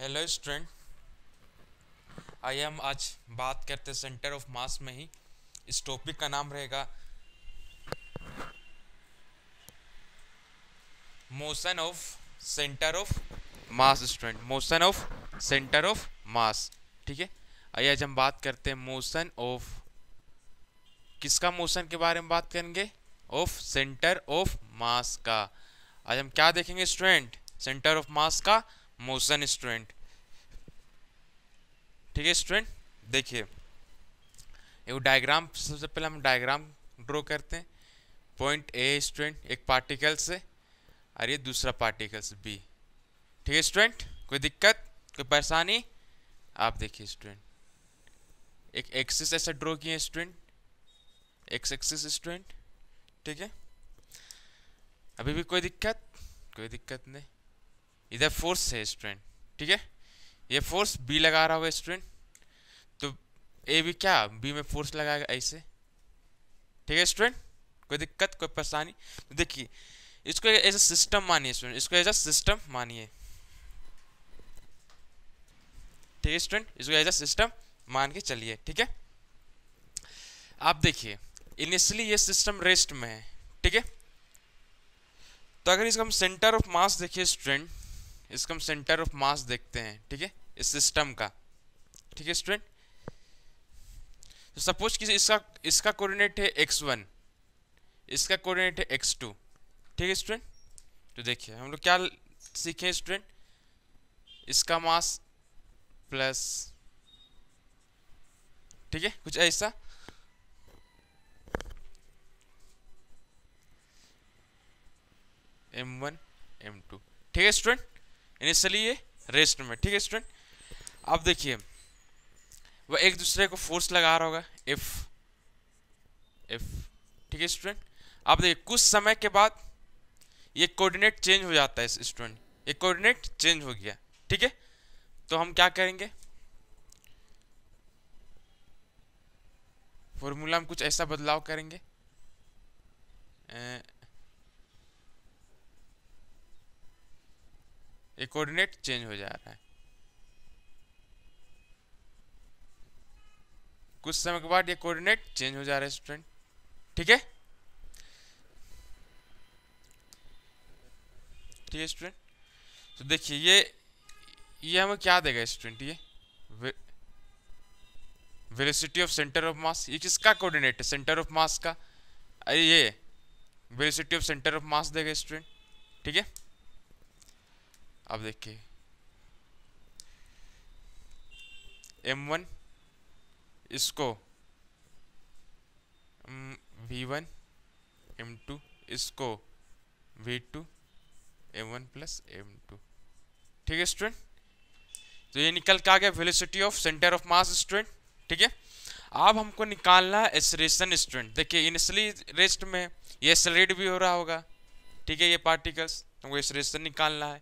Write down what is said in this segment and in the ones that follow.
Hello student. आइए हम आज बात करते हैं सेंटर ऑफ मास में ही। इस टॉपिक का नाम रहेगा motion of centre of mass. Student, motion of centre of मास। ठीक है, आइए आज हम बात करते हैं मोशन ऑफ, किसका मोशन के बारे में बात करेंगे? ऑफ सेंटर ऑफ मास का। आज हम क्या देखेंगे स्टूडेंट? सेंटर ऑफ मास का मोशन स्टूडेंट। ठीक है स्टूडेंट, देखिए ये डायग्राम, सबसे पहले हम डायग्राम ड्रॉ करते हैं। पॉइंट ए स्टूडेंट एक पार्टिकल से, और ये दूसरा पार्टिकल से बी। ठीक है स्टूडेंट, कोई दिक्कत, कोई परेशानी? आप देखिए स्टूडेंट, एक एक्सिस ऐसा ड्रॉ किए स्टूडेंट, एक्स एक्सिस स्टूडेंट। ठीक है, अभी भी कोई दिक्कत? कोई दिक्कत नहीं। इधर फोर्स है स्टूडेंट। ठीक है, ये फोर्स बी लगा रहा होगा स्टूडेंट, तो ए भी क्या बी में फोर्स लगाएगा ऐसे। ठीक है स्टूडेंट, कोई दिक्कत, कोई परेशानी? तो देखिए इसको एज अ सिस्टम मानिए स्टूडेंट, इसको एज अ सिस्टम मानिए। ठीक है स्टूडेंट, इसको एज अ सिस्टम मान के चलिए। ठीक है, आप देखिए इनिशियली ये सिस्टम रेस्ट में है। ठीक है, तो अगर इसका हम सेंटर ऑफ मास देखिए स्टूडेंट, इसका हम सेंटर ऑफ मास देखते हैं। ठीक है, इस सिस्टम का। ठीक है स्टूडेंट, तो सपोज कि इसका इसका कोऑर्डिनेट है x1, इसका कोऑर्डिनेट है x2। ठीक है स्टूडेंट, तो देखिए हम लोग क्या सीखे स्टूडेंट, इसका मास प्लस, ठीक है कुछ ऐसा, m1 m2। ठीक है स्टूडेंट, इनिशियली ये रेस्ट में। ठीक है स्टूडेंट, अब देखिए वह एक दूसरे को फोर्स लगा रहा होगा F F। ठीक है स्टूडेंट, अब देखिए कुछ समय के बाद ये कोऑर्डिनेट चेंज हो जाता है स्टूडेंट, ये कोऑर्डिनेट चेंज हो गया। ठीक है, तो हम क्या करेंगे, फॉर्मूला में कुछ ऐसा बदलाव करेंगे। ये कोऑर्डिनेट चेंज हो जा रहा है, कुछ समय के बाद ये कोऑर्डिनेट चेंज हो जा रहा है स्टूडेंट। ठीक है, ठीक है स्टूडेंट, तो देखिए ये हमें क्या देगा स्टूडेंट, ये वेलोसिटी ऑफ सेंटर ऑफ मास। ये किसका कोऑर्डिनेट है? सेंटर ऑफ मास का। ये वेलोसिटी ऑफ सेंटर ऑफ मास देगा स्टूडेंट। ठीक है, अब देखिए m1 इसको v1, m2 इसको v2, m1 प्लस m2। ठीक है स्टूडेंट, तो ये निकल के आ गया velocity of centre of mass student. ठीक है, अब हमको निकालना है एक्सेलरेशन स्टूडेंट। देखिए इनिशियली रेस्ट में ये एक्सेलरेट भी हो रहा होगा। ठीक है, ये पार्टिकल्स, हमको एक्सेलरेशन निकालना है।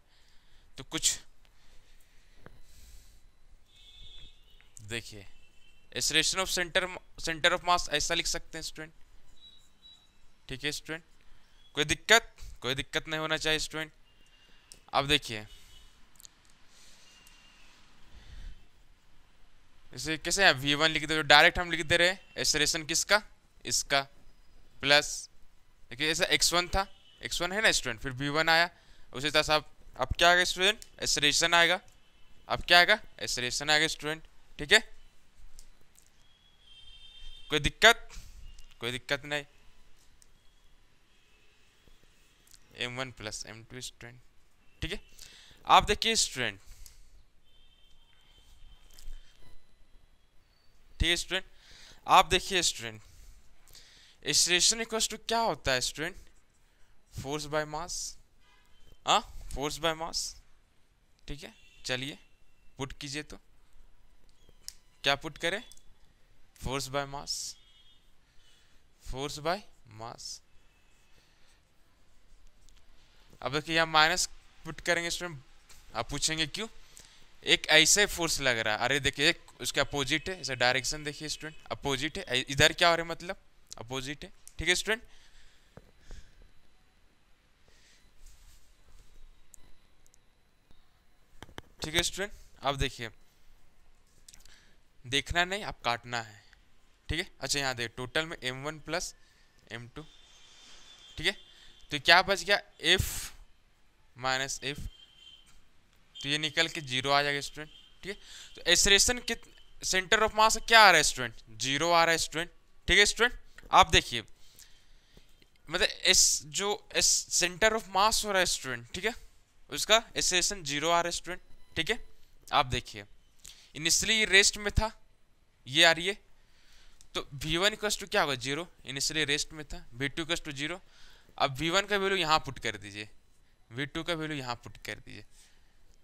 तो कुछ देखिए एक्सेलरेशन ऑफ सेंटर ऑफ मास ऐसा लिख सकते हैं स्टूडेंट। ठीक है स्टूडेंट, कोई दिक्कत? कोई दिक्कत नहीं होना चाहिए स्टूडेंट। अब देखिए इसे कैसे है, v1 लिख दे, डायरेक्ट हम लिख दे रहे हैं एक्सेलरेशन किसका, इसका, प्लस देखिए ऐसा x1 था, x1 है ना स्टूडेंट, फिर v1 आया, उसी तरह से अब क्या आएगा स्टूडेंट, एक्सेलरेशन आएगा। अब क्या आएगा, एक्सेलरेशन आएगा स्टूडेंट। ठीक है, कोई दिक्कत? कोई दिक्कत नहीं। m1 plus m2 student. ठीक है, आप देखिए स्टूडेंट, ठीक है स्टूडेंट, आप देखिए स्टूडेंट, एक्सेलरेशन इक्वल टू क्या होता है स्टूडेंट, फोर्स बाय मास। हाँ, फोर्स बाय मास। ठीक है, चलिए पुट कीजिए, तो क्या पुट करें, force by mass, force by mass. अब देखिए यहाँ माइनस पुट करेंगे स्टूडेंट, आप पूछेंगे क्यों, एक ऐसे फोर्स लग रहा है, अरे देखिए एक उसके अपोजिट है, ऐसा डायरेक्शन देखिए स्टूडेंट, अपोजिट है, इधर क्या हो रहा है मतलब अपोजिट है। ठीक है स्टूडेंट, ठीक है स्टूडेंट, अब देखिए, देखना नहीं, अब काटना है, ठीक है। अच्छा यहाँ देखिए, टोटल में m1 प्लस m2, ठीक है। तो क्या बच गया, f माइनस f, तो ये निकल के जीरो आ जाएगा स्टूडेंट, ठीक है। तो एक्सेलरेशन कित सेंटर ऑफ मास क्या आ रहा है स्टूडेंट, जीरो आ रहा है स्टूडेंट, ठीक है स्टूडेंट। आप देखिए, मतलब एस जो एस सेंटर ऑफ मास हो रहा है स्टूडेंट, ठीक है, उसका एक्सेलरेशन जीरो आ रहा है स्टूडेंट, ठीक है। आप देखिए, इनिशियली रेस्ट में था, ये आ रही है, तो v1 इक्वल टू क्या होगा, जीरो, इनिशियली रेस्ट में था, v2 इक्वल टू जीरो। अब v1 का वैल्यू यहाँ पुट कर दीजिए, v2 का वैल्यू यहाँ पुट कर दीजिए,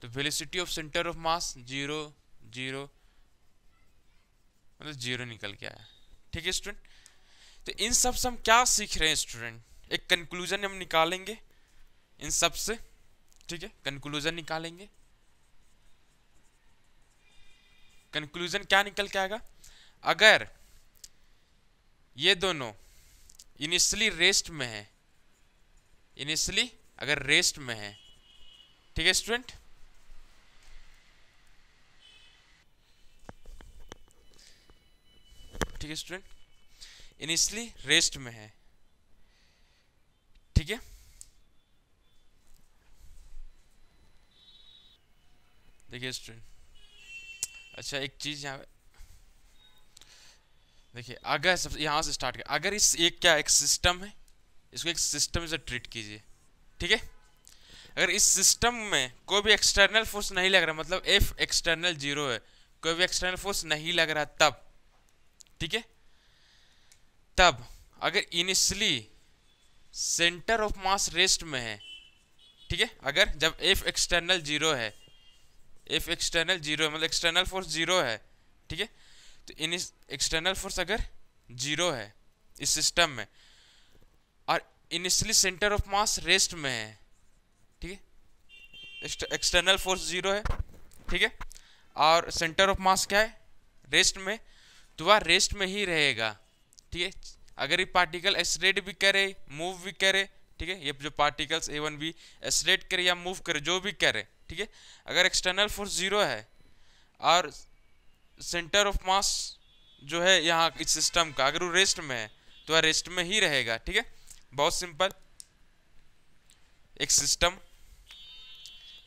तो velocity of centre of mass zero zero, मतलब जीरो निकल के आया, ठीक है स्टूडेंट। तो इन सब से हम क्या सीख रहे हैं स्टूडेंट, एक कंक्लूजन हम निकालेंगे इन सब से, ठीक है, कंक्लूजन निकालेंगे। कंक्लूजन क्या निकल के आएगा, अगर ये दोनों इनिशियली रेस्ट में है, इनिशियली अगर रेस्ट में है, ठीक है स्टूडेंट, ठीक है स्टूडेंट, इनिशियली रेस्ट में है, ठीक है। देखिए स्टूडेंट, अच्छा एक चीज यहाँ देखिए, अगर सब यहाँ से स्टार्ट कर, अगर इस एक क्या एक सिस्टम है, इसको एक सिस्टम से ट्रीट कीजिए, ठीक है। अगर इस सिस्टम में कोई भी एक्सटर्नल फोर्स नहीं लग रहा, मतलब एफ एक्सटर्नल जीरो है, कोई भी एक्सटर्नल फोर्स नहीं लग रहा, तब, ठीक है, तब अगर initially centre of mass rest में है, ठीक है, अगर जब एफ एक्सटर्नल जीरो है, एफ एक्सटर्नल जीरो है, मतलब एक्सटर्नल फोर्स जीरो है, ठीक है, तो इन एक्सटर्नल फोर्स अगर जीरो है इस सिस्टम में, और initially centre of mass rest में है, ठीक है, एक्सटर्नल फोर्स जीरो है, ठीक है, और सेंटर ऑफ मास क्या है, रेस्ट में, तो वह रेस्ट में ही रहेगा, ठीक है। अगर ये पार्टिकल एक्सलेट भी करे, मूव भी करे, ठीक है, ये जो पार्टिकल्स A1 भी एक्सलेट करे या मूव करे, जो भी करे, ठीक है, अगर एक्सटर्नल फोर्स जीरो है और सेंटर ऑफ मास जो है यहाँ इस सिस्टम का, अगर वो रेस्ट में है तो वह रेस्ट में ही रहेगा, ठीक है। बहुत सिंपल, एक सिस्टम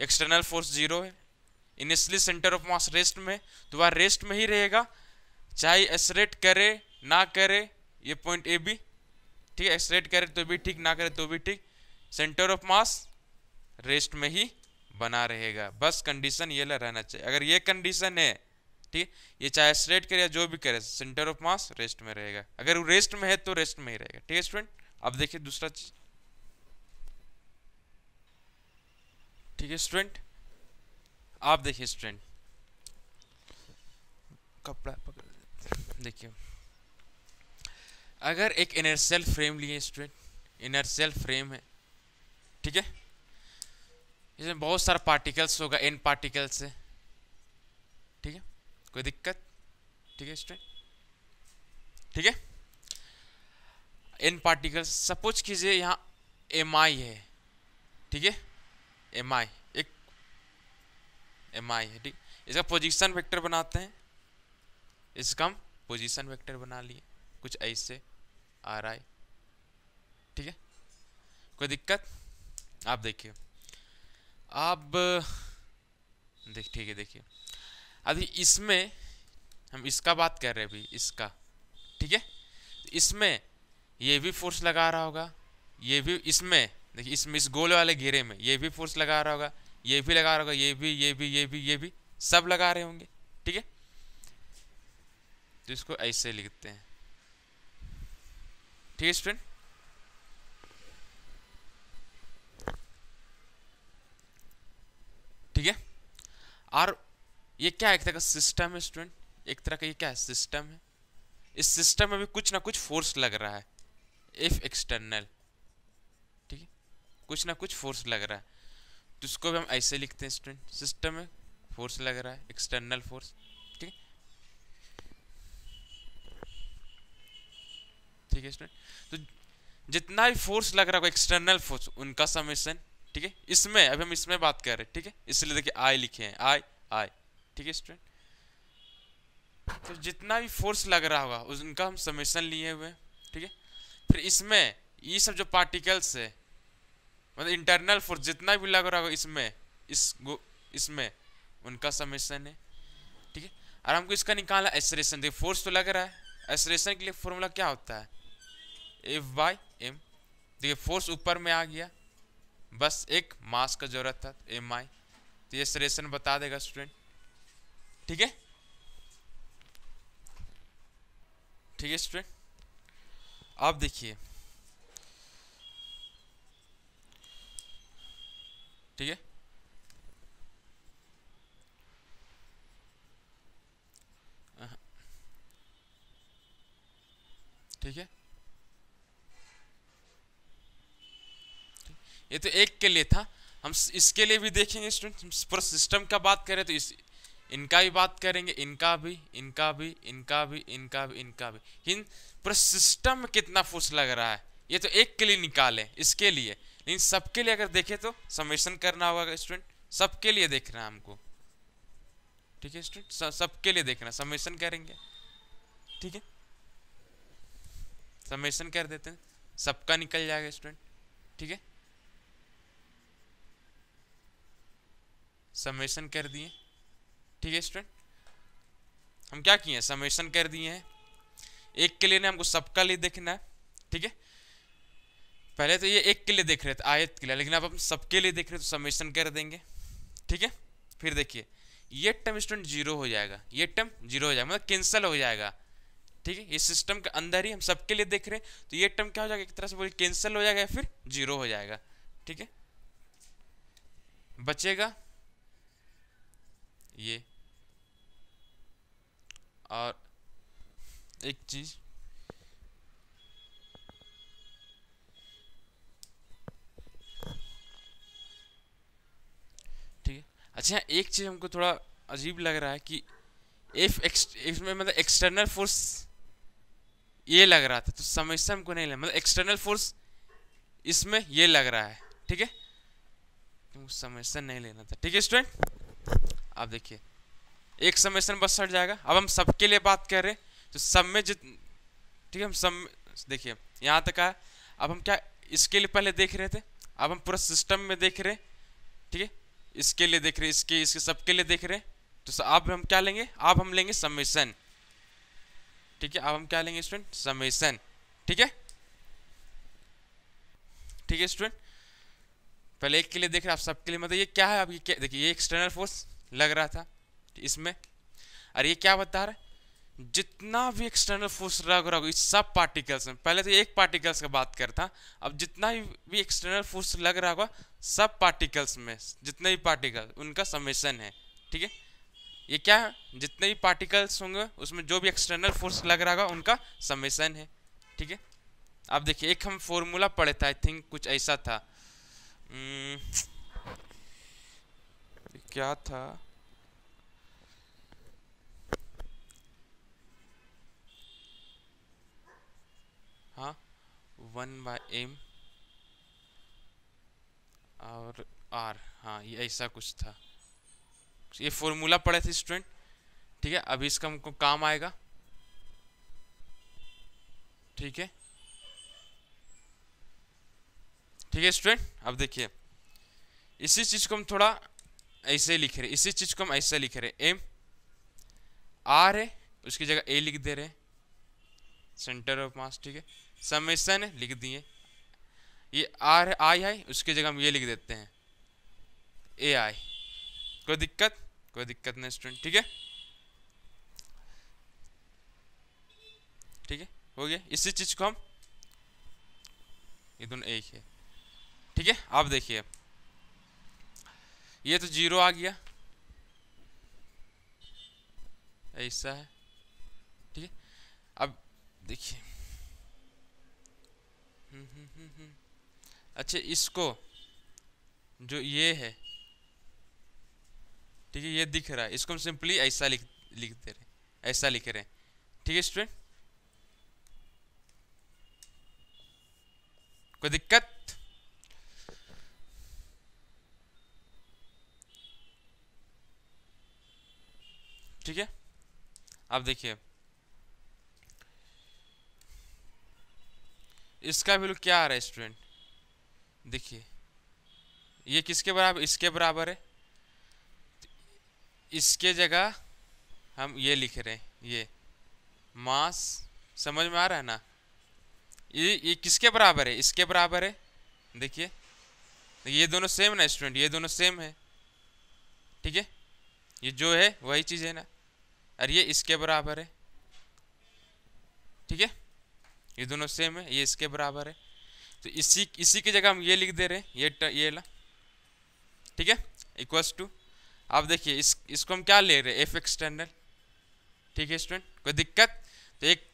एक्सटर्नल फोर्स जीरो है, initially centre of mass rest में, तो वह रेस्ट में ही रहेगा, चाहे एक्सलेट करे ना करे, ये पॉइंट ए बी, ठीक है, एक्सलेट करे तो भी ठीक, ना करे तो भी ठीक, सेंटर ऑफ मास रेस्ट में ही बना रहेगा, बस कंडीशन ये रहना चाहिए। अगर ये कंडीशन है, ठीक है, ये चाहे एक्सलेट करे या जो भी करे, सेंटर ऑफ मास रेस्ट में रहेगा, अगर वो रेस्ट में है तो रेस्ट में ही रहेगा, ठीक है स्टूडेंट। अब देखिए दूसरा चीज, ठीक है स्टूडेंट, आप देखिए स्टूडेंट, कपड़ा पकड़, देखिए, अगर एक इनर्शियल फ्रेम लिए स्टूडेंट, इनर्शियल फ्रेम है, ठीक है, इसमें बहुत सारा पार्टिकल्स होगा, एन पार्टिकल्स है, ठीक है, कोई दिक्कत, ठीक है स्टूडेंट, ठीक है, एन पार्टिकल्स, सपोज कीजिए यहाँ एम आई है, ठीक है, एम आई एक एम आई है, ठीक, इसका पोजीशन वेक्टर बनाते हैं, इसका हम पोजीशन वेक्टर बना लिए कुछ ऐसे आ रहा है, ठीक है, कोई दिक्कत। आप देखिए, अब ठीक है, देखिए अभी इसमें हम इसका बात कर रहे हैं, अभी इसका, ठीक है, इसमें ये भी फोर्स लगा रहा होगा, ये भी, इसमें देखिए, इसमें इस गोल वाले घेरे में ये भी फोर्स लगा रहा होगा, ये भी लगा रहा होगा, ये भी, ये भी, ये भी, ये भी, सब लगा रहे होंगे, ठीक है। तो इसको ऐसे लिखते हैं, ठीक है स्टूडेंट, ठीक है। और ये क्या है, एक तरह का सिस्टम है स्टूडेंट, एक तरह का ये क्या है, सिस्टम है, इस सिस्टम में भी कुछ ना कुछ फोर्स लग रहा है, इफ एक्सटर्नल, ठीक है, कुछ ना कुछ फोर्स लग रहा है, तो इसको भी हम ऐसे लिखते हैं स्टूडेंट, सिस्टम में फोर्स लग रहा है, एक्सटर्नल फोर्स, ठीक है, ठीक है स्टूडेंट। तो जितना भी फोर्स लग रहा है एक्सटर्नल फोर्स, उनका समेशन, ठीक है, इसमें अभी हम इसमें बात कर रहे हैं, ठीक है, इसलिए देखिए आई लिखे हैं, आई आई, ठीक है स्टूडेंट। तो जितना भी फोर्स लग रहा होगा उनका हम समेशन लिए हुए हैं, ठीक है। फिर इसमें ये सब जो पार्टिकल्स है, मतलब इंटरनल फोर्स जितना भी लग रहा होगा इसमें, इसमें उनका समेशन है, ठीक है। और हमको इसका निकालना एक्सलेरेशन, देखिए फोर्स तो लग रहा है, एक्सलेरेशन के लिए फॉर्मूला क्या होता है, F/m। देखिए फोर्स ऊपर में आ गया, बस एक मास का जरूरत था mi, तो ये एक्सलेरेशन बता देगा स्टूडेंट, ठीक है। ठीक है स्टूडेंट, अब देखिए, ठीक है। ठीक है, ये तो एक के लिए था, हम इसके लिए भी देखेंगे स्टूडेंट। हम पूरा सिस्टम का बात करें तो इस इनका भी बात करेंगे, इनका भी, इनका भी, इनका भी, इनका भी, इनका भी, इन पूरा सिस्टम में कितना फोर्स लग रहा है, ये तो एक के लिए निकाले, इसके लिए। लेकिन सबके लिए अगर देखें तो समेशन करना होगा स्टूडेंट, सबके लिए देखना है हमको, ठीक है स्टूडेंट, सबके लिए देखना, समेशन करेंगे, ठीक है। समेशन कर देते हैं, सबका निकल जाएगा स्टूडेंट, ठीक है। समेशन कर दिए, ठीक है स्टूडेंट। हम क्या किए, समेशन कर दिए हैं, एक के लिए ना, हमको सबका लिए देखना है, ठीक है। पहले तो ये एक के लिए देख रहे थे, आयत के लिए, लेकिन अब हम सबके लिए देख रहे हैं तो समेशन कर देंगे, ठीक है। फिर देखिए ये टर्म स्टूडेंट जीरो हो जाएगा, ये टर्म जीरो हो जाएगा, मतलब कैंसिल हो जाएगा, ठीक है। ये सिस्टम के अंदर ही हम सबके लिए देख रहे हैं, तो ये टर्म क्या हो जाएगा, एक तरह से बोलिए कैंसिल हो जाएगा, फिर जीरो हो जाएगा, ठीक है। बचेगा ये, और एक चीज, ठीक है। अच्छा एक चीज हमको थोड़ा अजीब लग रहा है कि इसमें मतलब एक्सटर्नल फोर्स ये लग रहा था, तो समस्या हमको नहीं लगा, मतलब एक्सटर्नल फोर्स इसमें ये लग रहा है, ठीक है, तो समस्या नहीं लेना था, ठीक है स्टूडेंट। आप देखिए एक समेशन बस हट जाएगा, अब हम सबके लिए बात कर रहे हैं, तो सब में ठीक है, हम सब देखिए यहाँ तक आया। अब हम क्या इसके लिए पहले देख रहे थे, अब हम पूरा सिस्टम में देख रहे हैं, ठीक है। इसके लिए देख रहे हैं, इसके सबके लिए देख रहे हैं, तो अब हम क्या लेंगे, अब हम लेंगे समेशन, ठीक है। अब हम क्या लेंगे स्टूडेंट, समेशन, ठीक है, ठीक है स्टूडेंट। पहले एक के लिए देख रहे हैं, आप सबके लिए, मतलब ये क्या है, अब ये क्या देखिए, ये एक्सटर्नल फोर्स लग रहा था इसमें, और ये क्या बता रहा है, जितना भी एक्सटर्नल फोर्स लग रहा होगा इस सब पार्टिकल्स में, पहले तो एक पार्टिकल्स का बात करता, अब जितना भी एक्सटर्नल फोर्स लग रहा होगा सब पार्टिकल्स में, जितने भी पार्टिकल उनका समेशन है, ठीक है। ये क्या है, जितने भी पार्टिकल्स होंगे उसमें जो भी एक्सटर्नल फोर्स लग रहा होगा उनका समेशन है, ठीक है। अब देखिए एक हम फॉर्मूला पढ़े था, आई थिंक कुछ ऐसा था, क्या था, हाँ 1/m और r, हाँ ये ऐसा कुछ था, ये फॉर्मूला पढ़े थे स्टूडेंट, ठीक है। अभी इसका हमको काम आएगा, ठीक है, ठीक है स्टूडेंट। अब देखिए इसी चीज को हम थोड़ा ऐसे लिख रहे, इसी चीज को हम ऐसे लिख रहे, एम आर है उसकी जगह ए लिख दे रहे, सेंटर ऑफ मास, ठीक है। समेशन है लिख दिए, ये आर है आई है, उसकी जगह हम ये लिख देते हैं ए आई, कोई दिक्कत, कोई दिक्कत नहीं स्टूडेंट, ठीक है, ठीक है, हो गया। इसी चीज को हम, ये दोनों एक है, ठीक है। आप देखिए ये तो जीरो आ गया, ऐसा है, ठीक है। अब देखिए अच्छा इसको जो ये है, ठीक है, ये दिख रहा है, इसको हम सिंपली ऐसा लिख दे रहे, ऐसा लिख रहे हैं, ठीक है स्टूडेंट, कोई दिक्कत, ठीक है। अब देखिए इसका वैल्यू क्या आ रहा है स्टूडेंट, देखिए ये किसके बराबर, इसके बराबर है। इसके जगह हम ये लिख रहे हैं, ये मास, समझ में आ रहा है ना। ये किसके बराबर है, इसके बराबर है। देखिए ये दोनों सेम ना स्टूडेंट, ये दोनों सेम है, ठीक है। ये जो है वही चीज़ है ना, और ये इसके बराबर है, ठीक है। ये दोनों सेम है, ये इसके बराबर है। तो इसी की जगह हम ये लिख दे रहे हैं, ये ला, ठीक है, इक्वल्स टू। अब देखिए इसको हम क्या ले रहे हैं, एफ एक्सटर्नल, ठीक है स्टूडेंट, कोई दिक्कत। तो एक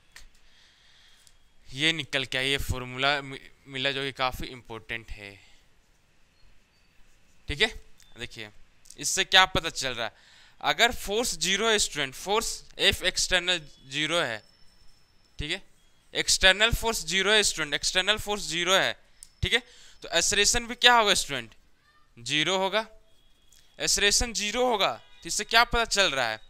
ये निकल के ये फॉर्मूला मिला जो कि काफ़ी इंपॉर्टेंट है, ठीक है। देखिए इससे क्या पता चल रहा है, अगर फोर्स जीरो है student, force F external zero है, ठीक है, एक्सटर्नल फोर्स जीरो है स्टूडेंट, एक्सटर्नल फोर्स जीरो है, ठीक है। तो एक्सेलरेशन भी क्या होगा स्टूडेंट, जीरो होगा। एक्सेलरेशन जीरो होगा तो इससे क्या पता चल रहा है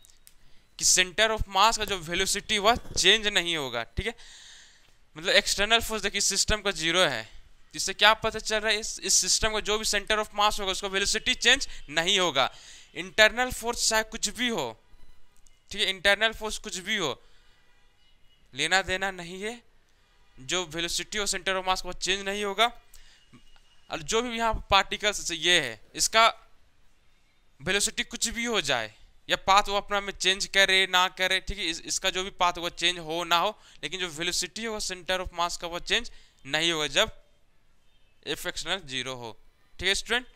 कि सेंटर ऑफ मास का जो वेलोसिटी वह चेंज नहीं होगा, ठीक है। मतलब एक्सटर्नल फोर्स देखिए सिस्टम का जीरो है, इससे क्या पता चल रहा है, इस सिस्टम का जो भी सेंटर ऑफ मास होगा उसका वेलोसिटी चेंज नहीं होगा। इंटरनल फोर्स चाहे कुछ भी हो, ठीक है, इंटरनल फोर्स कुछ भी हो, लेना देना नहीं है, जो वेलोसिटी और सेंटर ऑफ मास का चेंज नहीं होगा। और जो भी यहाँ पार्टिकल्स ये है, इसका वेलोसिटी कुछ भी हो जाए या पाथ वो अपना में चेंज करे ना करे, ठीक है, इसका जो भी पाथ वो चेंज हो ना हो, लेकिन जो वेलोसिटी होगा सेंटर ऑफ मास का वो चेंज नहीं होगा जब एफ एक्सटर्नल जीरो हो, ठीक है स्टूडेंट,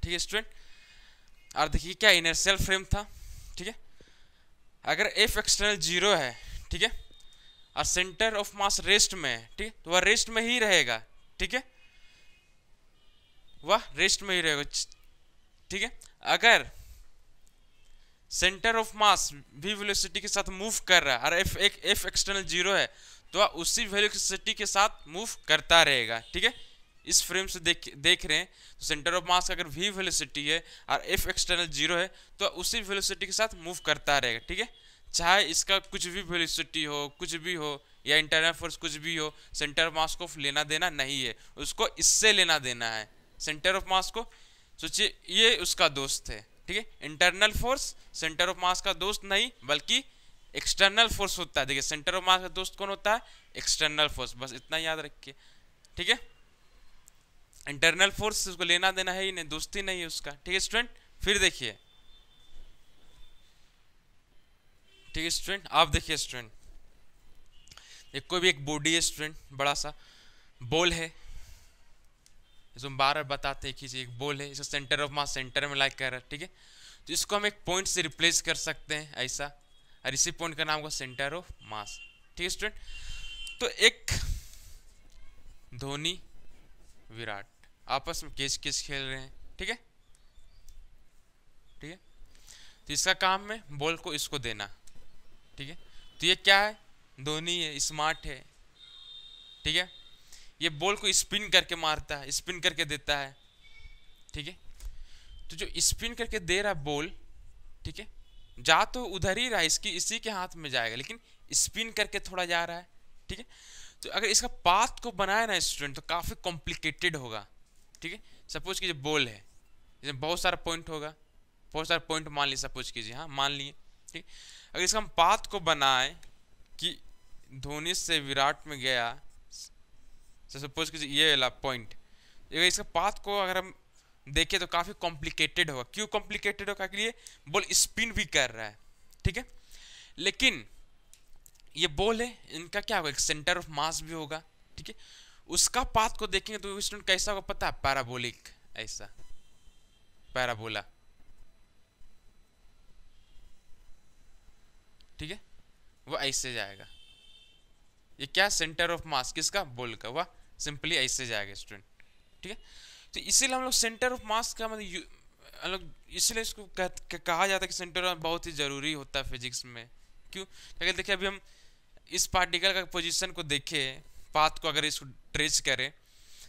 ठीक है स्टूडेंट। और देखिए क्या इनर्शियल फ्रेम था, ठीक है, अगर एफ एक्सटर्नल जीरो है, ठीक है, और सेंटर ऑफ मास रेस्ट में है, ठीक है, तो वह रेस्ट में ही रहेगा, ठीक है, वह रेस्ट में ही रहेगा, ठीक है। अगर सेंटर ऑफ मास भी वेलोसिटी के साथ मूव कर रहा है और एफ एक्सटर्नल जीरो है तो वह उसी वेलोसिटी के साथ मूव करता रहेगा, ठीक है। इस फ्रेम से देख रहे हैं तो सेंटर ऑफ मास का अगर v वेलोसिटी है और एफ एक्सटर्नल जीरो है तो उसी वेलोसिटी के साथ मूव करता रहेगा, ठीक है। चाहे इसका कुछ भी वेलोसिटी हो, कुछ भी हो, या इंटरनल फोर्स कुछ भी हो, सेंटर ऑफ मास को लेना देना नहीं है, उसको इससे लेना देना है, सेंटर ऑफ मास को। सोचिए ये उसका दोस्त है, ठीक है, इंटरनल फोर्स सेंटर ऑफ मास का दोस्त नहीं बल्कि एक्सटर्नल फोर्स होता है। देखिए सेंटर ऑफ मास का दोस्त कौन होता है, एक्सटर्नल फोर्स, बस इतना याद रखिए, ठीक है। इंटरनल फोर्स उसको लेना देना है ही नहीं, दोस्ती नहीं है उसका, ठीक है स्टूडेंट। फिर देखिए, ठीक है स्टूडेंट, आप देखिए स्टूडेंट, एक कोई भी एक बॉडी है स्टूडेंट, बड़ा सा बॉल है, इसको हम बार बार बताते हैं कि एक बॉल है, इसका सेंटर ऑफ मास सेंटर में लाइक कर रहा है, ठीक है। तो इसको हम एक पॉइंट से रिप्लेस कर सकते हैं ऐसा, और इसी पॉइंट का नाम होगा सेंटर ऑफ मास, ठीक है स्टूडेंट। तो एक धोनी विराट आपस में कैच कैच खेल रहे हैं, ठीक है, ठीक है। तो इसका काम है बॉल को इसको देना, ठीक है। तो ये क्या है, धोनी है, स्मार्ट है, ठीक है, ये बॉल को स्पिन करके मारता है, स्पिन करके देता है, ठीक है। तो जो स्पिन करके दे रहा है बॉल, ठीक है, जा तो उधर ही रहा है, इसकी इसी के हाथ में जाएगा, लेकिन स्पिन करके थोड़ा जा रहा है, ठीक है। तो अगर इसका पाथ को बनाया ना स्टूडेंट तो काफी कॉम्प्लिकेटेड होगा, ठीक है। सपोज कीजिए बॉल है, इसमें बहुत सारा पॉइंट होगा, बहुत सारे पॉइंट मान लीजिए, सपोज कीजिए, हाँ मान लिए, ठीक। अगर इसका हम पाथ को बनाए कि धोनी से विराट में गया, सपोज कीजिए ये वाला पॉइंट, अगर इसका पाथ को अगर हम देखें तो काफी कॉम्प्लिकेटेड होगा। क्यों कॉम्प्लिकेटेड होगा, क्योंकि ये बॉल स्पिन भी कर रहा है, ठीक है। लेकिन ये बॉल है, इनका क्या होगा, एक सेंटर ऑफ मास भी होगा, ठीक है। उसका पाथ को देखेंगे तो स्टूडेंट कैसा होगा पता है, पैराबोलिक, ऐसा पैराबोला, ठीक है, वो ऐसे जाएगा। ये क्या, सेंटर ऑफ मास किसका, बॉल का, वह सिंपली ऐसे जाएगा स्टूडेंट, ठीक है। तो इसीलिए हम लोग सेंटर ऑफ मास का मतलब इसलिए इसको कहा जाता है कि सेंटर ऑफ बहुत ही जरूरी होता है फिजिक्स में। क्यों, क्योंकि देखिए अभी हम इस पार्टिकल का पोजीशन को देखें, पाथ को अगर इसको ट्रेस करें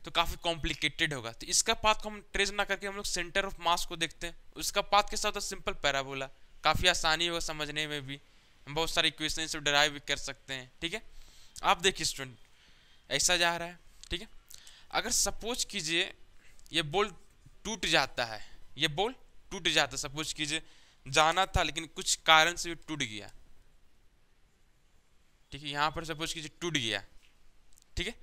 तो काफ़ी कॉम्प्लिकेटेड होगा। तो इसका पाथ को हम ट्रेस ना करके हम लोग सेंटर ऑफ मास को देखते हैं। उसका पाथ के साथ सिंपल पैराबोला, काफ़ी आसानी होगा समझने में भी, हम बहुत सारे इक्वेशन से डराइव भी कर सकते हैं। ठीक है, आप देखिए स्टूडेंट, ऐसा जा रहा है। ठीक है, अगर सपोज कीजिए ये बॉल टूट जाता है, ये बॉल टूट जाता है, सपोज कीजिए जाना था लेकिन कुछ कारण से टूट गया। ठीक है, यहाँ पर सपोज कीजिए टूट गया। ठीक है,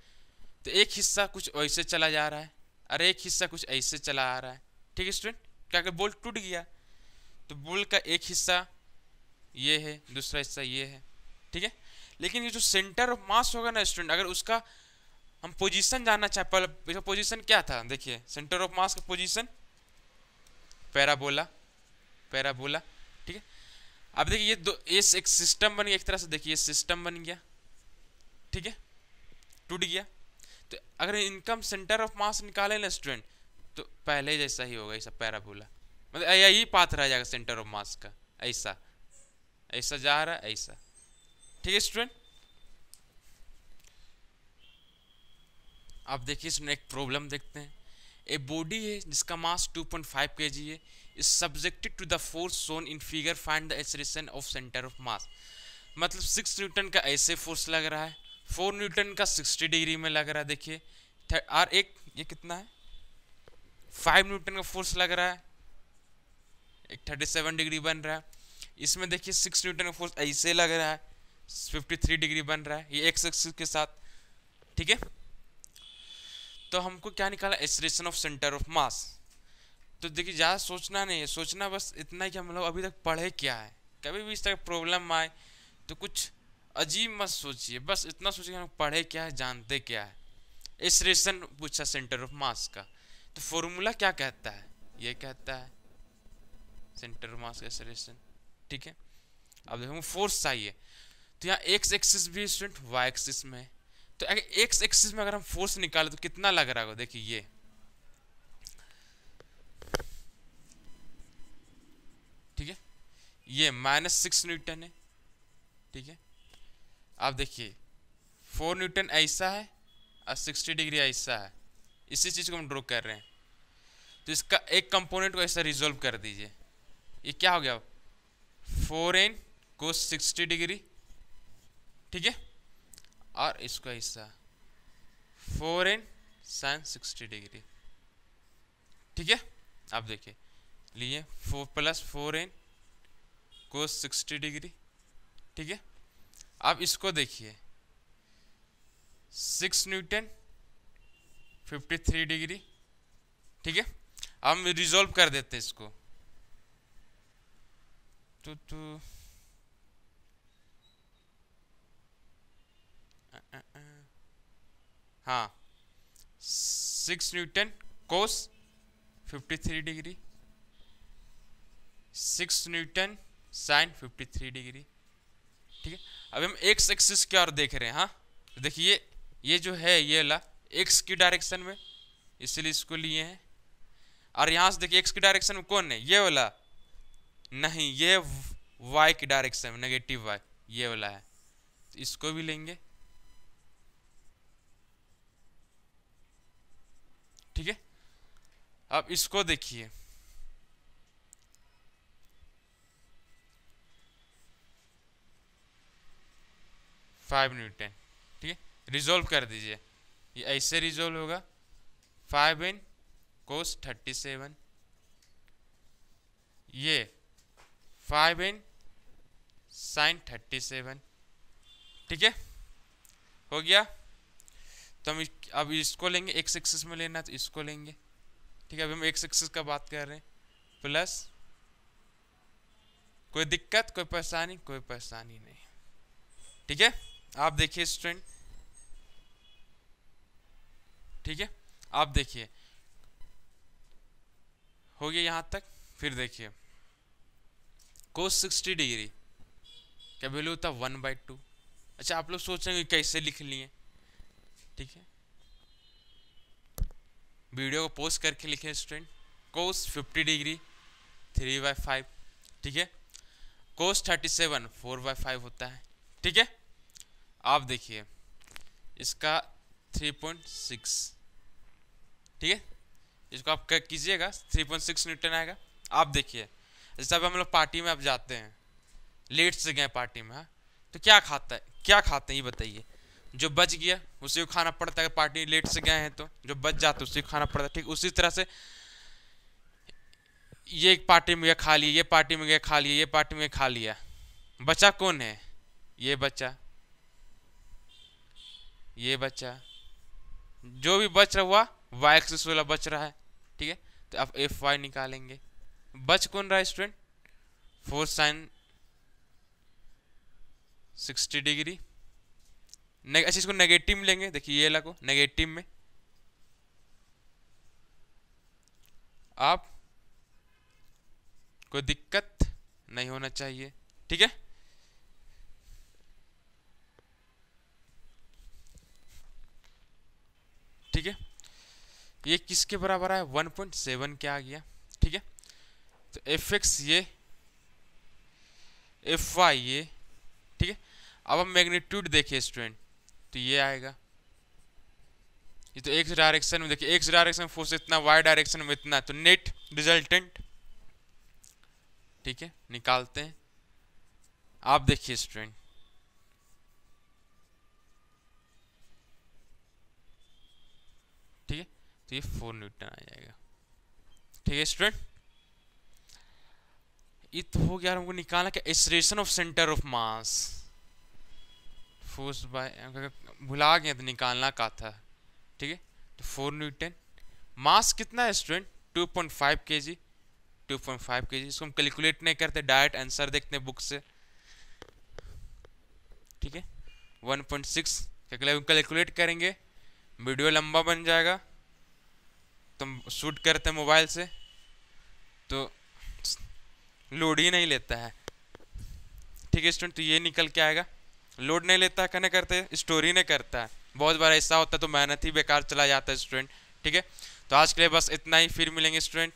तो एक हिस्सा कुछ ऐसे चला जा रहा है और एक हिस्सा कुछ ऐसे चला आ रहा है। ठीक है स्टूडेंट, क्या अगर बॉल टूट गया तो बॉल का एक हिस्सा ये है, दूसरा हिस्सा ये है। ठीक है, लेकिन ये जो सेंटर ऑफ मास होगा ना स्टूडेंट, अगर उसका हम पोजीशन जानना चाहे, पहले पोजीशन क्या था, देखिए सेंटर ऑफ मास का पोजीशन पैराबोला, पैराबोला। ठीक है, अब देखिए ये दो, ये एक सिस्टम बन गया एक तरह से, देखिए सिस्टम बन गया। ठीक है, टूट गया। तो अगर इनकम सेंटर ऑफ मास निकाले ना स्टूडेंट, तो पहले जैसा ही होगा, ऐसा पैराबोला, मतलब यही पाथ रह जाएगा सेंटर ऑफ मास का, ऐसा ऐसा जा रहा है ऐसा। ठीक है स्टूडेंट, आप देखिए इसमें एक प्रॉब्लम देखते हैं। ए बॉडी है जिसका मास 2.5 kg है, is subjected to the force shown in figure, find the acceleration of centre of mass. मतलब 6 न्यूटन का ऐसे फोर्स लग रहा है, 4 न्यूटन का 60 डिग्री में लग रहा है। देखिए, और एक ये कितना है, 5 न्यूटन का फोर्स लग रहा है, एक 37 डिग्री बन रहा है। इसमें देखिए 6 न्यूटन का फोर्स ऐसे लग रहा है, 53 डिग्री बन रहा है, ये एक्स एक्सिस के साथ। ठीक है, तो हमको क्या निकाला, एक्सेलरेशन ऑफ सेंटर ऑफ मास। तो देखिए ज़्यादा सोचना नहीं है, सोचना बस इतना ही कि हम लोग अभी तक पढ़े क्या है। कभी भी इस तरह प्रॉब्लम आए तो कुछ अजीब मत सोचिए, बस इतना सोचिए हम पढ़े क्या है, जानते क्या है। एक्सेलरेशन पूछा सेंटर ऑफ मास का, तो फॉर्मूला क्या कहता है, ये कहता है सेंटर ऑफ मास का एक्सेलरेशन। ठीक है, अब देखो फोर्स चाहिए, तो यहाँ एक्स एक्सिस भी स्टूडेंट वाई एक्सिस में है। तो अगर एक्स एक्सिस में अगर हम फोर्स निकालें तो कितना लग रहा होगा, देखिए ये ठीक है, ये -6 न्यूटन है। ठीक है, आप देखिए 4 न्यूटन ऐसा है और 60 डिग्री ऐसा है, इसी चीज को हम ड्रॉ कर रहे हैं। तो इसका एक कंपोनेंट को ऐसा रिजोल्व कर दीजिए, ये क्या हो गया, 4n cos 60 डिग्री। ठीक है, और इसका हिस्सा 4n sin 60 डिग्री। ठीक है, आप देखिए लिए 4 + 4n cos 60 डिग्री। ठीक है, अब इसको देखिए 6 न्यूटन 53 डिग्री। ठीक है, अब हम रिजोल्व कर देते हैं इसको, तो हाँ 6 न्यूटन कोस 53 डिग्री, 6 न्यूटन साइन 53 डिग्री। ठीक है, अब हम एक्स एक्सिस की ओर देख रहे हैं। हाँ, देखिए ये जो है ये ला एक्स की डायरेक्शन में, इसलिए इसको लिए हैं। और यहाँ से देखिए एक्स की डायरेक्शन में कौन है, ये वाला नहीं, ये वाई की डायरेक्शन में नेगेटिव वाई, ये वाला है, तो इसको भी लेंगे। ठीक है, अब इसको देखिए, फाइव न्यूटन। ठीक है, रिजोल्व कर दीजिए, ये ऐसे रिजोल्व होगा 5n cos 37, ये 5n sin 37। ठीक है, हो गया। तो हम अब इसको लेंगे, एक्स एक्सिस में लेना तो इसको लेंगे। ठीक है, अभी हम एक्स एक्सिस का बात कर रहे हैं, प्लस कोई दिक्कत, कोई परेशानी, कोई परेशानी नहीं। ठीक है, आप देखिए स्टूडेंट। ठीक है, आप देखिए हो गया यहां तक। फिर देखिए cos 60 डिग्री क्या वैल्यू होता है 1/2। अच्छा, आप लोग सोचेंगे कैसे लिख लिए। ठीक है, वीडियो को पोस्ट करके लिखे स्टूडेंट, cos 50 डिग्री 3/5। ठीक है, cos 37 4/5 होता है। ठीक है, आप देखिए इसका 3.6, ठीक है, इसको आप कीजिएगा 3.6 न्यूटन आएगा। आप देखिए जैसे अब हम लोग पार्टी में अब जाते हैं, लेट से गए पार्टी में, हाँ, तो क्या खाता है, क्या खाते हैं ये बताइए। जो बच गया उसी को खाना पड़ता है, अगर पार्टी लेट से गए हैं तो जो बच जाता है उसी को खाना पड़ता है। ठीक उसी तरह से ये एक पार्टी में गया खा लिया, ये पार्टी में गया खा लिया, ये पार्टी में खा लिया, बचा कौन है, ये बचा, ये बचा, जो भी बच रहा हुआ वाई एक्सिस वाला बच रहा है। ठीक है, तो आप एफ वाई निकालेंगे, बच कौन रहा है स्टूडेंट, 4 साइन 60 डिग्री। अच्छा इसको नेगेटिव में लेंगे, देखिए ये लगो नेगेटिव में, आप कोई दिक्कत नहीं होना चाहिए। ठीक है, ठीक है, ये किसके बराबर है, 1.7 के आ गया। ठीक है, तो एफ एक्स ये, एफ वाई ये। ठीक है, अब हम मैग्नीट्यूड देखिए स्टूडेंट, तो ये आएगा, ये तो एक्स डायरेक्शन में, देखिए एक्स डायरेक्शन में फोर्स इतना, वाई डायरेक्शन में इतना, तो नेट रिजल्टेंट। ठीक है, निकालते हैं, आप देखिए स्टूडेंट, ठीक है, तो ये 4 न्यूटन आ जाएगा। ठीक है स्टूडेंट, ये तो हो गया, हमको निकालना क्या, acceleration of centre of mass, force by, भुला गए तो निकालना का था। ठीक है, तो 4 न्यूटन, मास कितना है स्टूडेंट, 2.5 kg, 2.5 kg। इसको हम कैलकुलेट नहीं करते, डायरेक्ट आंसर देखते हैं बुक से। ठीक है, 1.6 कैलकुलेट करेंगे, वीडियो लंबा बन जाएगा, तो हम शूट करते हैं मोबाइल से तो लोड ही नहीं लेता है। ठीक है स्टूडेंट, तो ये निकल के आएगा, लोड नहीं लेता है, कहने करते स्टोर ही नहीं करता है, बहुत बार ऐसा होता है, तो मेहनत ही बेकार चला जाता है स्टूडेंट। ठीक है, तो आज के लिए बस इतना ही, फिर मिलेंगे स्टूडेंट।